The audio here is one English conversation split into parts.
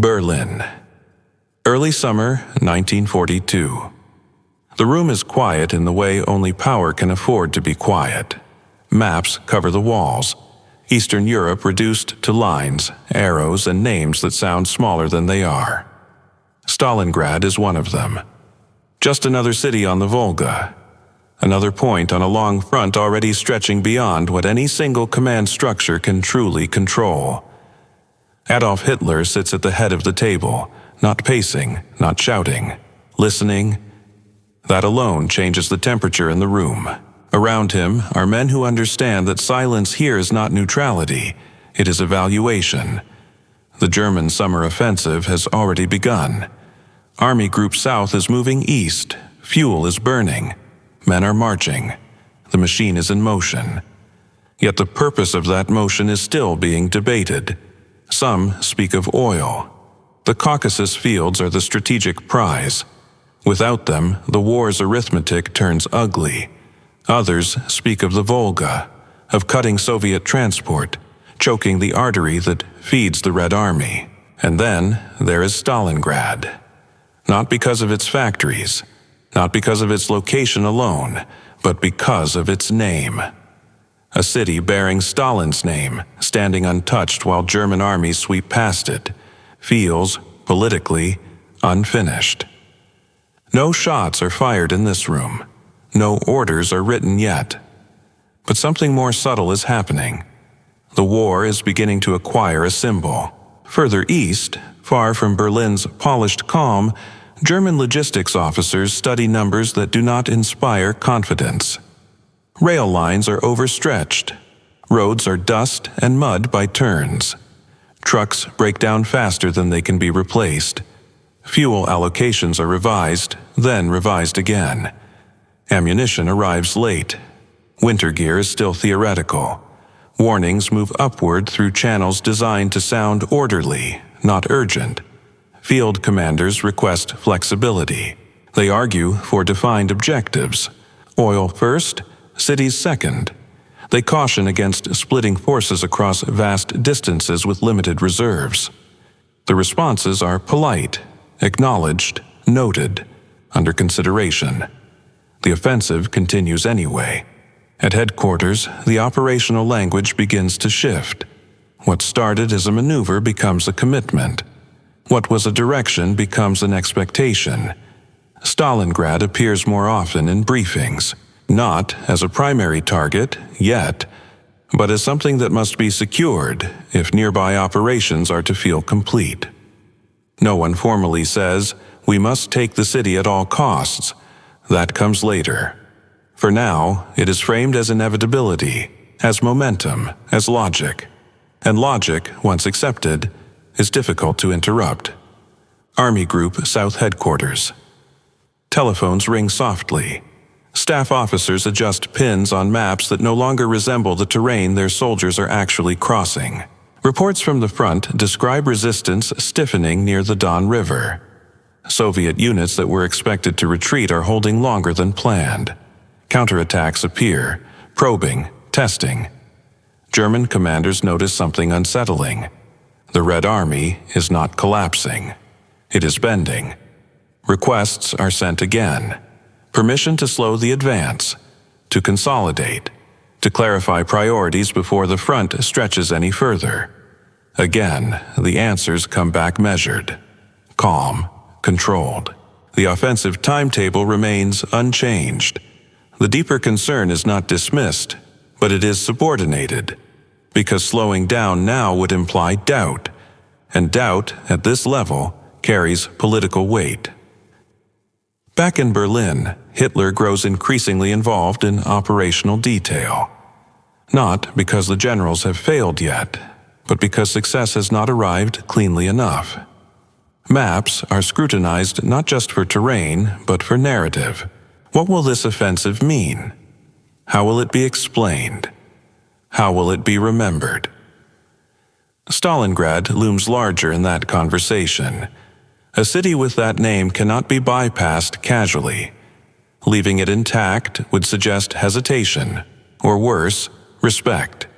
Berlin. Early summer 1942. The room is quiet in the way only power can afford to be quiet. Maps cover the walls. Eastern Europe reduced to lines, arrows, and names that sound smaller than they are. Stalingrad is one of them. Just another city on the Volga. Another point on a long front already stretching beyond what any single command structure can truly control. Adolf Hitler sits at the head of the table, not pacing, not shouting, listening. That alone changes the temperature in the room. Around him are men who understand that silence here is not neutrality, it is evaluation. The German summer offensive has already begun. Army Group South is moving east, fuel is burning, men are marching, the machine is in motion. Yet the purpose of that motion is still being debated. Some speak of oil. The Caucasus fields are the strategic prize. Without them, the war's arithmetic turns ugly. Others speak of the Volga, of cutting Soviet transport, choking the artery that feeds the Red Army. And then there is Stalingrad. Not because of its factories, not because of its location alone, but because of its name. A city bearing Stalin's name, standing untouched while German armies sweep past it, feels, politically, unfinished. No shots are fired in this room. No orders are written yet. But something more subtle is happening. The war is beginning to acquire a symbol. Further east, far from Berlin's polished calm, German logistics officers study numbers that do not inspire confidence. Rail lines are overstretched. Roads are dust and mud by turns. Trucks break down faster than they can be replaced. Fuel allocations are revised, then revised again. Ammunition arrives late. Winter gear is still theoretical. Warnings move upward through channels designed to sound orderly, not urgent. Field commanders request flexibility. They argue for defined objectives. Oil first, cities second. They caution against splitting forces across vast distances with limited reserves. The responses are polite, acknowledged, noted, under consideration. The offensive continues anyway. At headquarters, the operational language begins to shift. What started as a maneuver becomes a commitment. What was a direction becomes an expectation. Stalingrad appears more often in briefings. Not as a primary target, yet, but as something that must be secured if nearby operations are to feel complete. No one formally says, "We must take the city at all costs." That comes later. For now, it is framed as inevitability, as momentum, as logic. And logic, once accepted, is difficult to interrupt. Army Group South Headquarters. Telephones ring softly. Staff officers adjust pins on maps that no longer resemble the terrain their soldiers are actually crossing. Reports from the front describe resistance stiffening near the Don River. Soviet units that were expected to retreat are holding longer than planned. Counterattacks appear, probing, testing. German commanders notice something unsettling. The Red Army is not collapsing. It is bending. Requests are sent again. Permission to slow the advance, to consolidate, to clarify priorities before the front stretches any further. Again, the answers come back measured, calm, controlled. The offensive timetable remains unchanged. The deeper concern is not dismissed, but it is subordinated, because slowing down now would imply doubt, and doubt at this level carries political weight. Back in Berlin, Hitler grows increasingly involved in operational detail. Not because the generals have failed yet, but because success has not arrived cleanly enough. Maps are scrutinized not just for terrain, but for narrative. What will this offensive mean? How will it be explained? How will it be remembered? Stalingrad looms larger in that conversation. A city with that name cannot be bypassed casually. Leaving it intact would suggest hesitation, or worse, respect.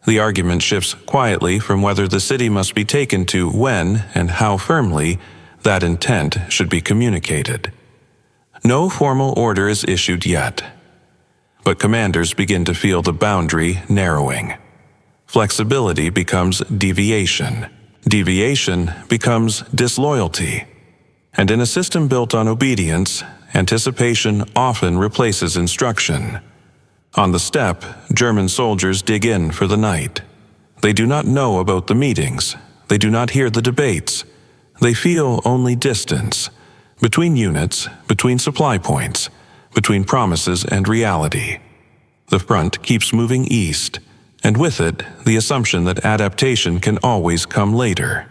The argument shifts quietly from whether the city must be taken to when and how firmly that intent should be communicated. No formal order is issued yet, but commanders begin to feel the boundary narrowing. Flexibility becomes deviation. Deviation becomes disloyalty. And in a system built on obedience, anticipation often replaces instruction. On the steppe, German soldiers dig in for the night. They do not know about the meetings. They do not hear the debates. They feel only distance. Between units, between supply points, between promises and reality. The front keeps moving east, and with it, the assumption that adaptation can always come later.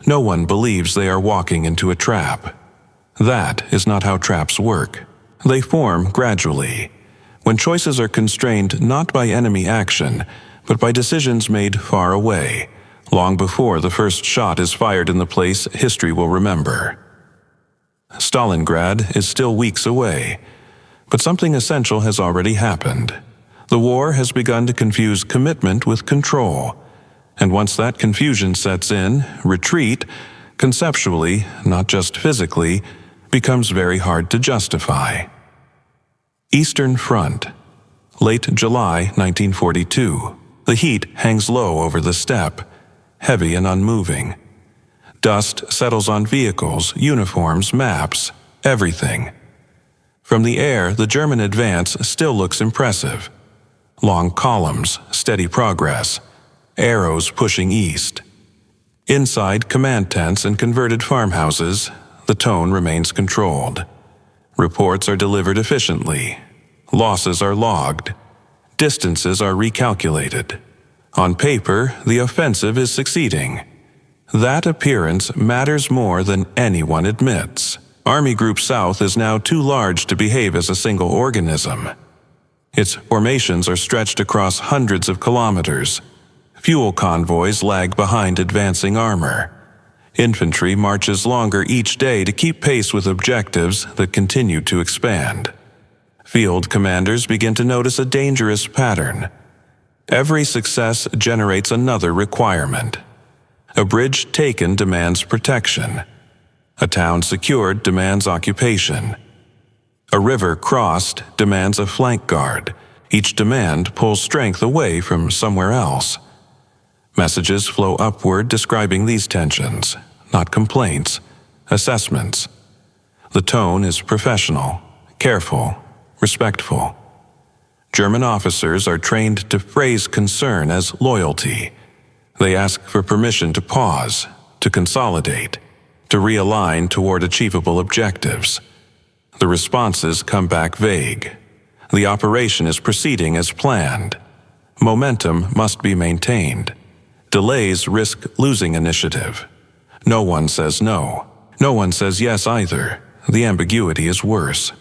No one believes they are walking into a trap. That is not how traps work. They form gradually, when choices are constrained not by enemy action, but by decisions made far away, long before the first shot is fired in the place history will remember. Stalingrad is still weeks away, but something essential has already happened. The war has begun to confuse commitment with control, and once that confusion sets in, retreat, conceptually, not just physically, becomes very hard to justify. Eastern Front, late July 1942. The heat hangs low over the steppe, heavy and unmoving. Dust settles on vehicles, uniforms, maps, everything. From the air, the German advance still looks impressive. Long columns, steady progress, arrows pushing east. Inside command tents and converted farmhouses, the tone remains controlled. Reports are delivered efficiently. Losses are logged. Distances are recalculated. On paper, the offensive is succeeding. That appearance matters more than anyone admits. Army Group South is now too large to behave as a single organism. Its formations are stretched across hundreds of kilometers. Fuel convoys lag behind advancing armor. Infantry marches longer each day to keep pace with objectives that continue to expand. Field commanders begin to notice a dangerous pattern. Every success generates another requirement. A bridge taken demands protection. A town secured demands occupation. A river crossed demands a flank guard. Each demand pulls strength away from somewhere else. Messages flow upward describing these tensions, not complaints, assessments. The tone is professional, careful, respectful. German officers are trained to phrase concern as loyalty. They ask for permission to pause, to consolidate, to realign toward achievable objectives. The responses come back vague. The operation is proceeding as planned. Momentum must be maintained. Delays risk losing initiative. No one says no. No one says yes either. The ambiguity is worse.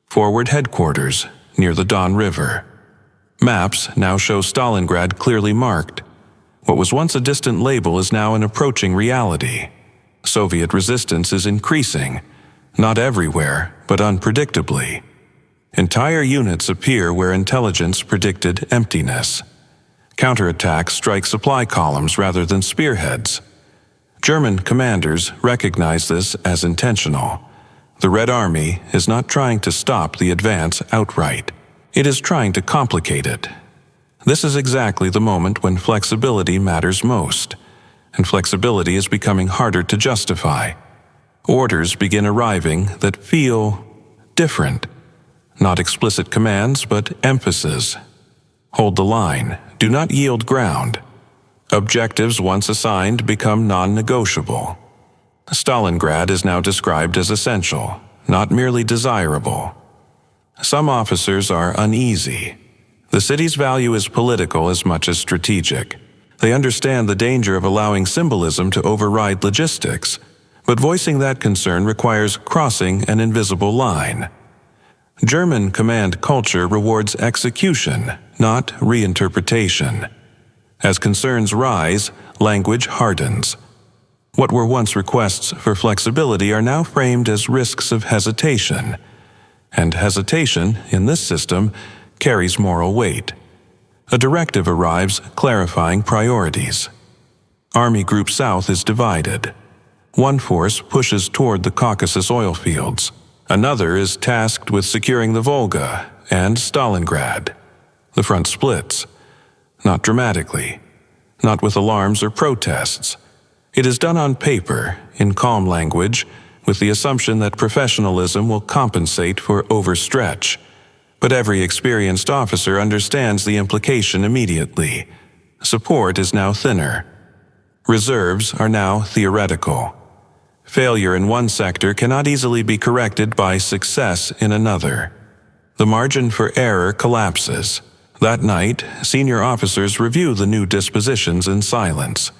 Forward headquarters, near the Don River. Maps now show Stalingrad clearly marked. What was once a distant label is now an approaching reality. Soviet resistance is increasing, not everywhere, but unpredictably. Entire units appear where intelligence predicted emptiness. Counterattacks strike supply columns rather than spearheads. German commanders recognize this as intentional. The Red Army is not trying to stop the advance outright. It is trying to complicate it. This is exactly the moment when flexibility matters most, and flexibility is becoming harder to justify. Orders begin arriving that feel different. Not explicit commands, but emphasis. Hold the line. Do not yield ground. Objectives once assigned become non-negotiable. Stalingrad is now described as essential, not merely desirable. Some officers are uneasy. The city's value is political as much as strategic. They understand the danger of allowing symbolism to override logistics, but voicing that concern requires crossing an invisible line. German command culture rewards execution, not reinterpretation. As concerns rise, language hardens. What were once requests for flexibility are now framed as risks of hesitation. And hesitation, in this system, carries moral weight. A directive arrives clarifying priorities. Army Group South is divided. One force pushes toward the Caucasus oil fields. Another is tasked with securing the Volga and Stalingrad. The front splits. Not dramatically. Not with alarms or protests. It is done on paper, in calm language, with the assumption that professionalism will compensate for overstretch. But every experienced officer understands the implication immediately. Support is now thinner. Reserves are now theoretical. Failure in one sector cannot easily be corrected by success in another. The margin for error collapses. That night, senior officers review the new dispositions in silence.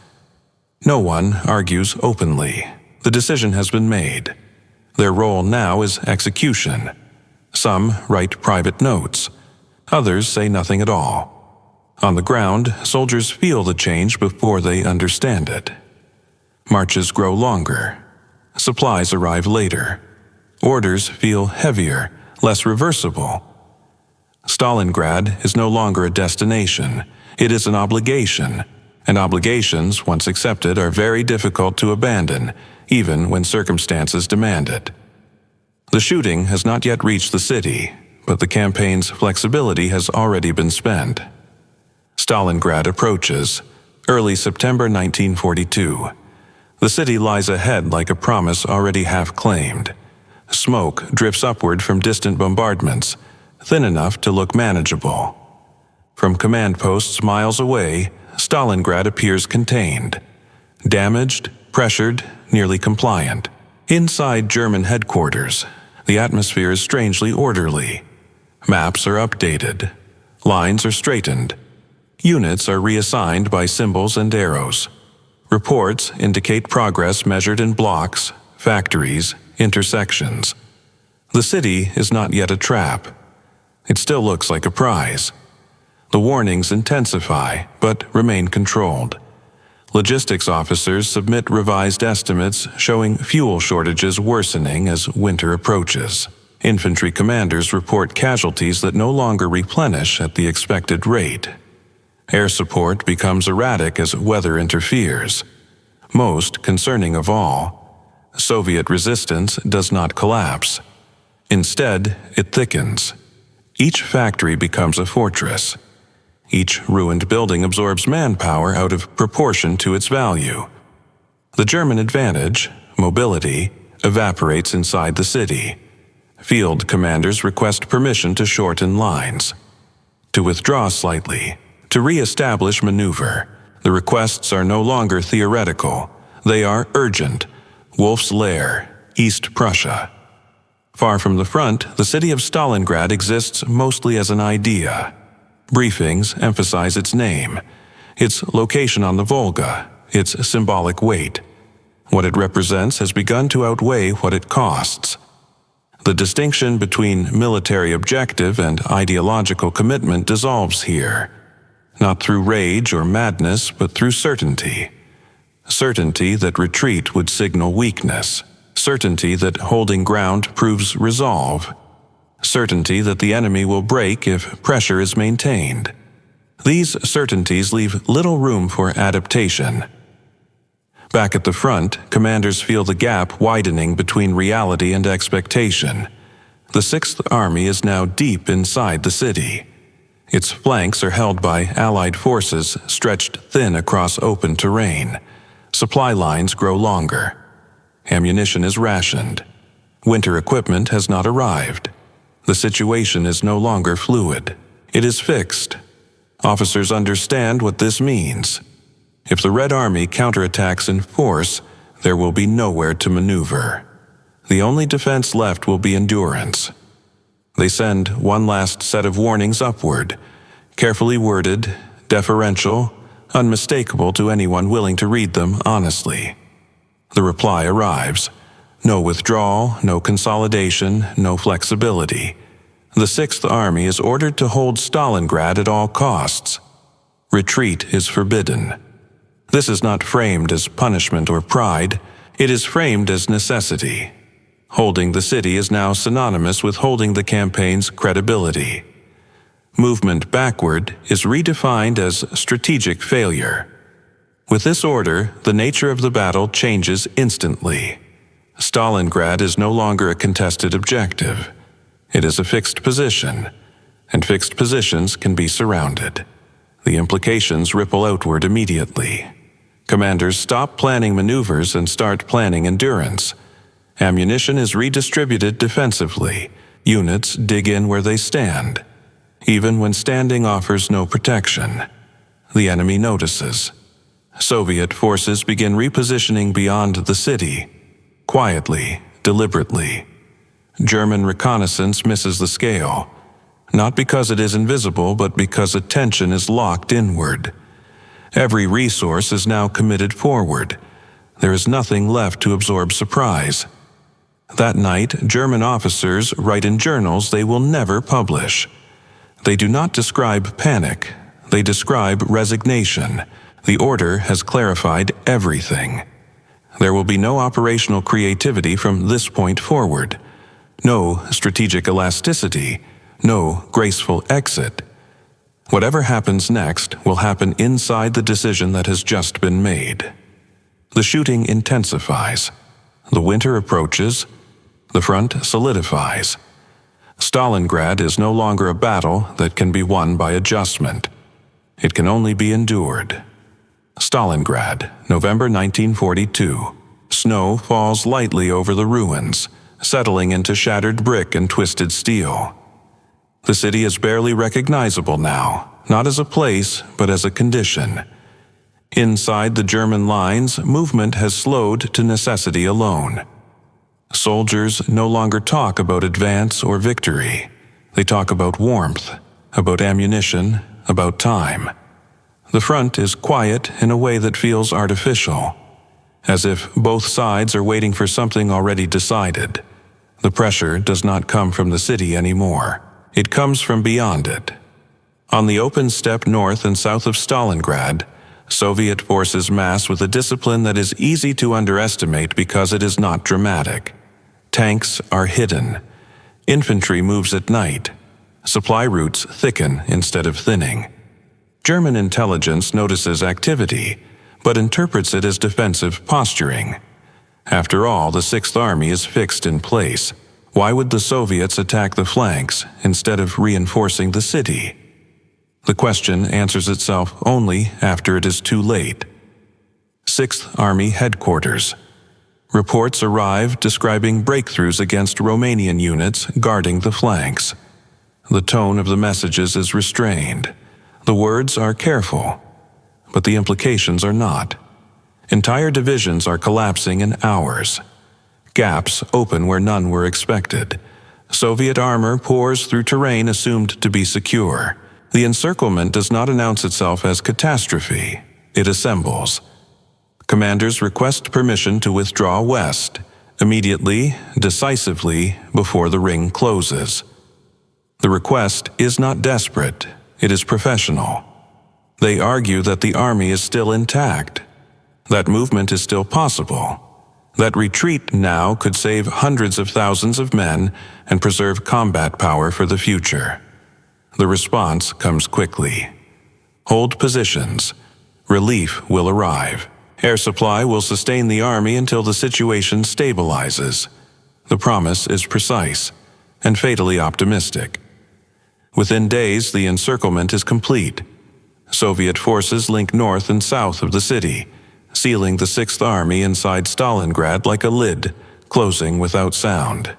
No one argues openly. The decision has been made. Their role now is execution. Some write private notes. Others say nothing at all. On the ground, soldiers feel the change before they understand it. Marches grow longer. Supplies arrive later. Orders feel heavier, less reversible. Stalingrad is no longer a destination. It is an obligation. And obligations, once accepted, are very difficult to abandon, even when circumstances demand it. The shooting has not yet reached the city, but the campaign's flexibility has already been spent. Stalingrad approaches, early September 1942. The city lies ahead like a promise already half-claimed. Smoke drifts upward from distant bombardments, thin enough to look manageable. From command posts miles away, Stalingrad appears contained. Damaged, pressured, nearly compliant. Inside German headquarters, the atmosphere is strangely orderly. Maps are updated. Lines are straightened. Units are reassigned by symbols and arrows. Reports indicate progress measured in blocks, factories, intersections. The city is not yet a trap. It still looks like a prize. The warnings intensify, but remain controlled. Logistics officers submit revised estimates showing fuel shortages worsening as winter approaches. Infantry commanders report casualties that no longer replenish at the expected rate. Air support becomes erratic as weather interferes. Most concerning of all, Soviet resistance does not collapse. Instead, it thickens. Each factory becomes a fortress. Each ruined building absorbs manpower out of proportion to its value. The German advantage, mobility, evaporates inside the city. Field commanders request permission to shorten lines, to withdraw slightly, to re-establish maneuver. The requests are no longer theoretical. They are urgent. Wolf's Lair, East Prussia. Far from the front, the city of Stalingrad exists mostly as an idea. Briefings emphasize its name, its location on the Volga, its symbolic weight. What it represents has begun to outweigh what it costs. The distinction between military objective and ideological commitment dissolves here, not through rage or madness, but through certainty. Certainty that retreat would signal weakness. Certainty that holding ground proves resolve. Certainty that the enemy will break if pressure is maintained. These certainties leave little room for adaptation. Back at the front, commanders feel the gap widening between reality and expectation. The Sixth Army is now deep inside the city. Its flanks are held by Allied forces stretched thin across open terrain. Supply lines grow longer. Ammunition is rationed. Winter equipment has not arrived. The situation is no longer fluid. It is fixed. Officers understand what this means. If the Red Army counterattacks in force, there will be nowhere to maneuver. The only defense left will be endurance. They send one last set of warnings upward, carefully worded, deferential, unmistakable to anyone willing to read them honestly. The reply arrives. No withdrawal, no consolidation, no flexibility. The Sixth Army is ordered to hold Stalingrad at all costs. Retreat is forbidden. This is not framed as punishment or pride. It is framed as necessity. Holding the city is now synonymous with holding the campaign's credibility. Movement backward is redefined as strategic failure. With this order, the nature of the battle changes instantly. Stalingrad is no longer a contested objective. It is a fixed position, and fixed positions can be surrounded. The implications ripple outward immediately. Commanders stop planning maneuvers and start planning endurance. Ammunition is redistributed defensively. Units dig in where they stand. Even when standing offers no protection, the enemy notices. Soviet forces begin repositioning beyond the city, quietly, deliberately. German reconnaissance misses the scale, not because it is invisible, but because attention is locked inward. Every resource is now committed forward. There is nothing left to absorb surprise. That night, German officers write in journals they will never publish. They do not describe panic. They describe resignation. The order has clarified everything. There will be no operational creativity from this point forward. No strategic elasticity. No graceful exit. Whatever happens next will happen inside the decision that has just been made. The shooting intensifies. The winter approaches. The front solidifies. Stalingrad is no longer a battle that can be won by adjustment. It can only be endured. Stalingrad, November 1942. Snow falls lightly over the ruins, settling into shattered brick and twisted steel. The city is barely recognizable now, not as a place, but as a condition. Inside the German lines, movement has slowed to necessity alone. Soldiers no longer talk about advance or victory. They talk about warmth, about ammunition, about time. The front is quiet in a way that feels artificial, as if both sides are waiting for something already decided. The pressure does not come from the city anymore. It comes from beyond it. On the open steppe north and south of Stalingrad, Soviet forces mass with a discipline that is easy to underestimate because it is not dramatic. Tanks are hidden. Infantry moves at night. Supply routes thicken instead of thinning. German intelligence notices activity, but interprets it as defensive posturing. After all, the Sixth Army is fixed in place. Why would the Soviets attack the flanks instead of reinforcing the city? The question answers itself only after it is too late. Sixth Army Headquarters. Reports arrive describing breakthroughs against Romanian units guarding the flanks. The tone of the messages is restrained. The words are careful, but the implications are not. Entire divisions are collapsing in hours. Gaps open where none were expected. Soviet armor pours through terrain assumed to be secure. The encirclement does not announce itself as catastrophe. It assembles. Commanders request permission to withdraw west, immediately, decisively, before the ring closes. The request is not desperate. It is professional. They argue that the army is still intact, that movement is still possible, that retreat now could save hundreds of thousands of men and preserve combat power for the future. The response comes quickly. Hold positions. Relief will arrive. Air supply will sustain the army until the situation stabilizes. The promise is precise and fatally optimistic. Within days, the encirclement is complete. Soviet forces link north and south of the city, sealing the Sixth Army inside Stalingrad like a lid, closing without sound.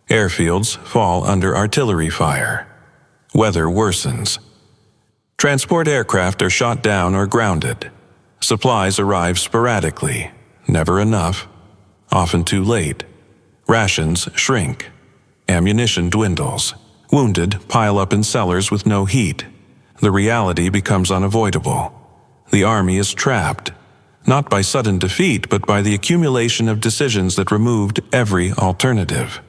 Airfields fall under artillery fire. Weather worsens. Transport aircraft are shot down or grounded. Supplies arrive sporadically, never enough, often too late. Rations shrink. Ammunition dwindles. Wounded pile up in cellars with no heat. The reality becomes unavoidable. The army is trapped, not by sudden defeat, but by the accumulation of decisions that removed every alternative.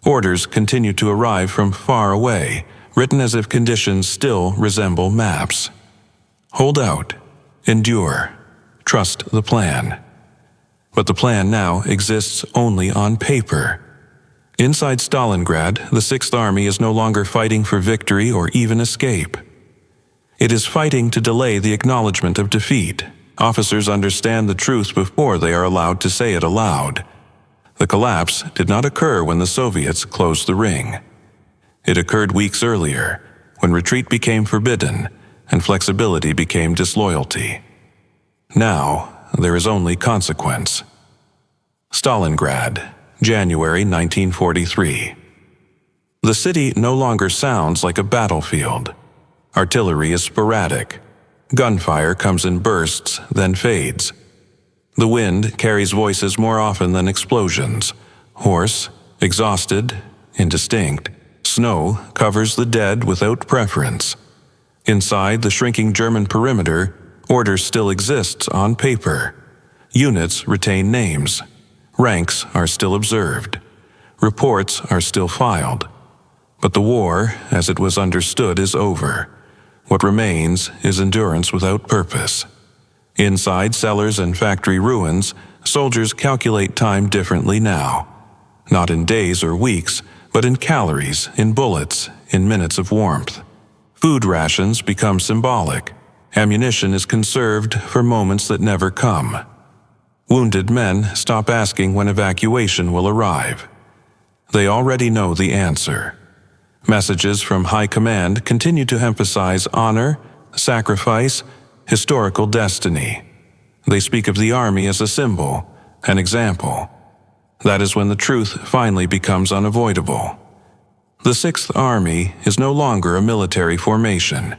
Orders continue to arrive from far away, written as if conditions still resemble maps. Hold out. Endure. Trust the plan. But the plan now exists only on paper. Inside Stalingrad, the Sixth Army is no longer fighting for victory or even escape. It is fighting to delay the acknowledgement of defeat. Officers understand the truth before they are allowed to say it aloud. The collapse did not occur when the Soviets closed the ring. It occurred weeks earlier, when retreat became forbidden and flexibility became disloyalty. Now, there is only consequence. Stalingrad, January 1943. The city no longer sounds like a battlefield. Artillery is sporadic. Gunfire comes in bursts, then fades. The wind carries voices more often than explosions. Hoarse, exhausted, indistinct. Snow covers the dead without preference. Inside the shrinking German perimeter, order still exists on paper. Units retain names. Ranks are still observed. Reports are still filed. But the war, as it was understood, is over. What remains is endurance without purpose. Inside cellars and factory ruins, soldiers calculate time differently now. Not in days or weeks, but in calories, in bullets, in minutes of warmth. Food rations become symbolic. Ammunition is conserved for moments that never come. Wounded men stop asking when evacuation will arrive. They already know the answer. Messages from high command continue to emphasize honor, sacrifice, historical destiny. They speak of the army as a symbol, an example. That is when the truth finally becomes unavoidable. The Sixth Army is no longer a military formation.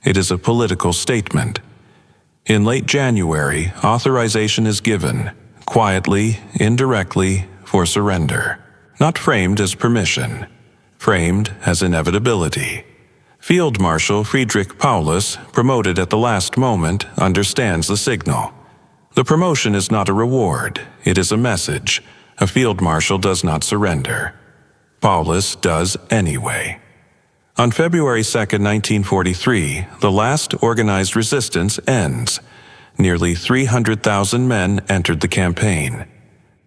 It is a political statement. In late January, authorization is given, quietly, indirectly, for surrender. Not framed as permission, framed as inevitability. Field Marshal Friedrich Paulus, promoted at the last moment, understands the signal. The promotion is not a reward, it is a message. A field marshal does not surrender. Paulus does anyway. On February 2, 1943, the last organized resistance ends. Nearly 300,000 men entered the campaign.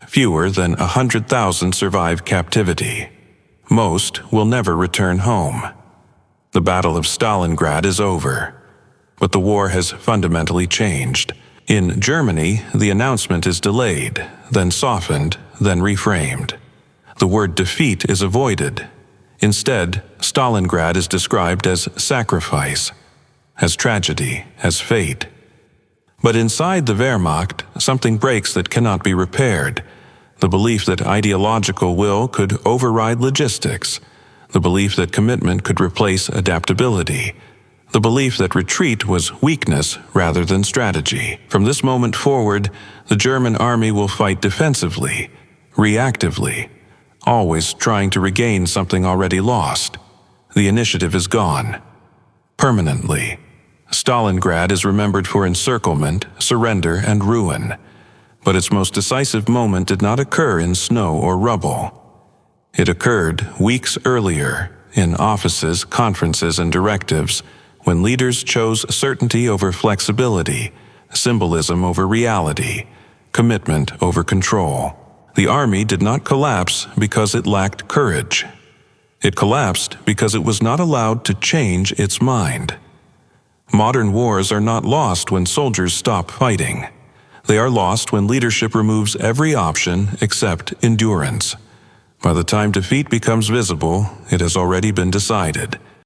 Fewer than 100,000 survive captivity. Most will never return home. The Battle of Stalingrad is over. But the war has fundamentally changed. In Germany, the announcement is delayed, then softened, then reframed. The word defeat is avoided. Instead, Stalingrad is described as sacrifice, as tragedy, as fate. But inside the Wehrmacht, something breaks that cannot be repaired. The belief that ideological will could override logistics. The belief that commitment could replace adaptability. The belief that retreat was weakness rather than strategy. From this moment forward, the German army will fight defensively, reactively, always trying to regain something already lost. The initiative is gone. Permanently. Stalingrad is remembered for encirclement, surrender, and ruin. But its most decisive moment did not occur in snow or rubble. It occurred weeks earlier, in offices, conferences, and directives, when leaders chose certainty over flexibility, symbolism over reality, commitment over control. The army did not collapse because it lacked courage. It collapsed because it was not allowed to change its mind. Modern wars are not lost when soldiers stop fighting. They are lost when leadership removes every option except endurance. By the time defeat becomes visible, it has already been decided.